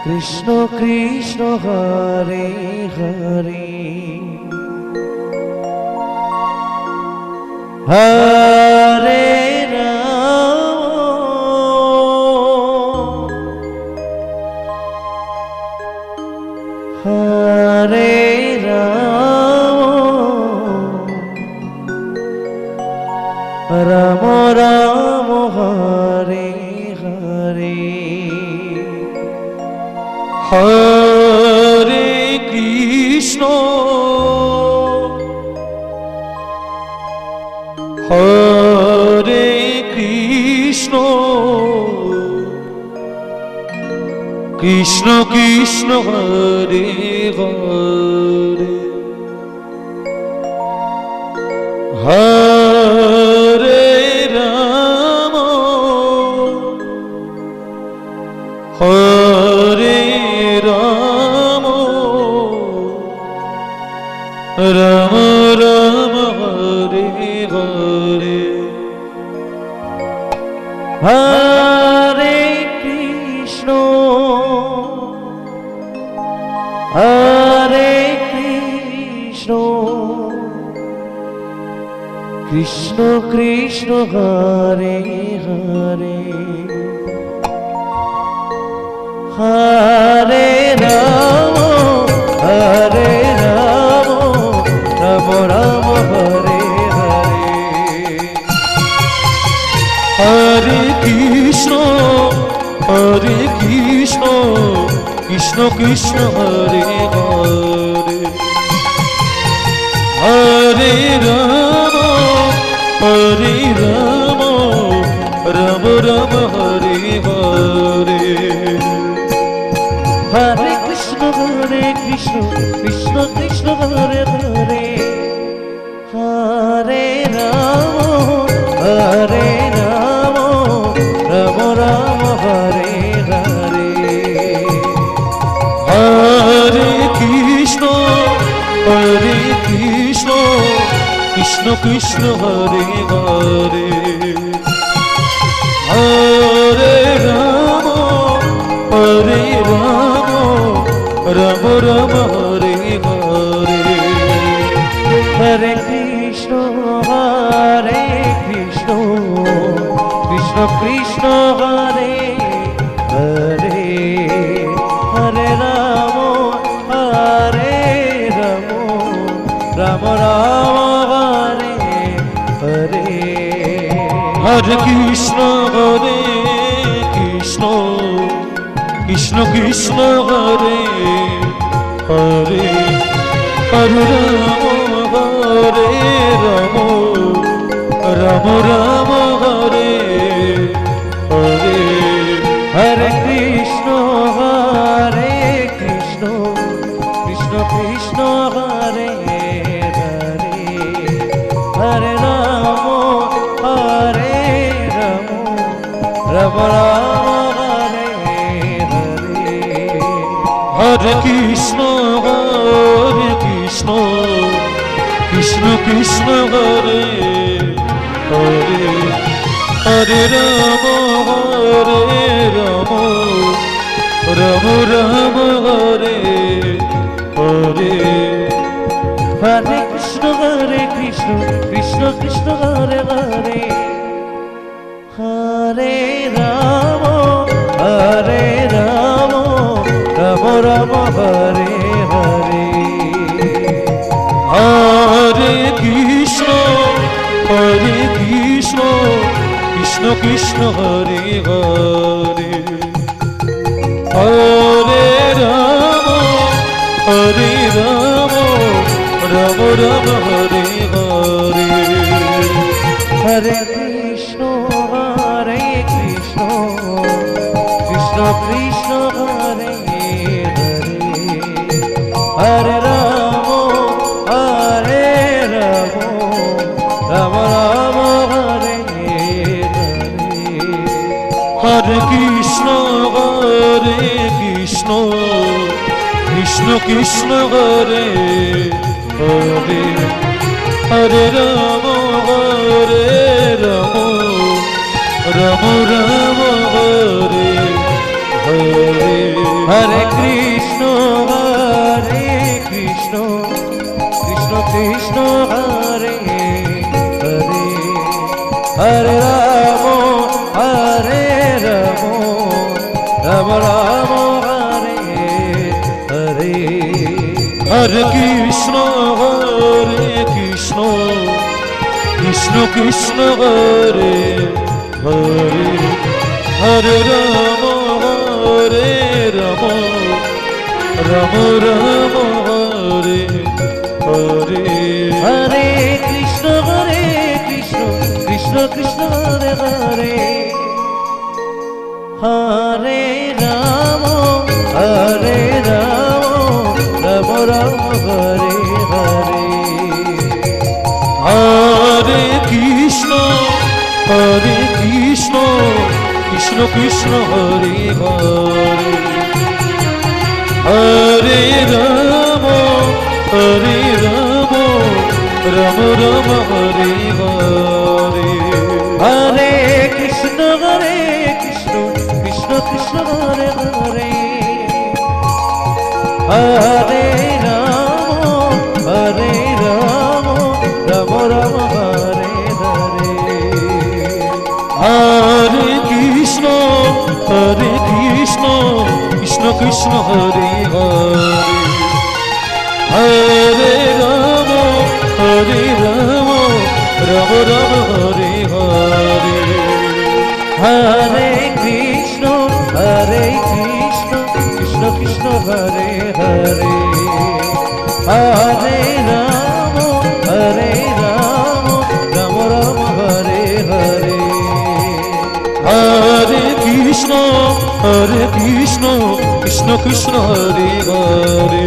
Krishna Krishna Hare Hare Hare Ram Hare Ram Ram Ram Hare Hare Hare Krishna Hare Krishna Krishna Krishna Hare Hare Hare Ram Hare Ram Ram Ram Hare Hare Hare Krishna Hare Krishna Krishna Krishna Hare Hare Hare Ram Hare Ram Ram Ram Hare Hare Hare Krishna Krishna Krishna Hare Hare Hare Ram Ram Ram Hare Hare Hare Krishna Krishna Krishna Hare Hare Hare Ram Ram Ram Hare Hare Hare Krishna Krishna Krishna Hare Hare Hare Ram Ram Ram Hare Hare Hare Krishna Krishna Krishna Hare Hare Hare Ram Ram Ram Hare Hare Hare Krishna Krishna Krishna Hare Hare Hare Ram Ram Ram Hare Hare Hare Krishna Krishna Krishna Hare Hare Hare Ram Ram Ram Hare Hare Hare Krishna Krishna Krishna Hare Hare Hare Ram Ram Ram Hare Hare Hare Krishna Krishna Hare Hare Hare Ram Ram Ram Hare Hare Hare Krishna Krishna Hare Hare Hare Ram Ram Ram Hare Hare Hare Krishna Krishna Krishna Hare Hare Hare Ram Ram Hare Hare Hare Krishna Krishna Hare Hare Hare Ram Ram Ram Hare Hare Hare Krishna Krishna Krishna Hare Hare Hare Rama Rama Rama Hare Hare Hare Krishna Krishna Krishna Hare Hare Hare Rama Rama Rama Hare Hare Hare Krishna Krishna Krishna Hare Hare Hare Rama Rama Rama Hare Hare Hare Krishna Krishna Krishna Hare Hare Hare Rama Rama Rama Hare Hare Hare Krishna Krishna Krishna Hare Hare Hare Rama Rama Rama Hare Hare Hare Krishna Krishna Krishna Hare Hare Hare Rama Rama Rama Hare Hare Hare Krishna Krishna Krishna Hare Hare Hare Rama Rama Rama Hare Hare Hare Krishna Krishna Krishna Hare Hare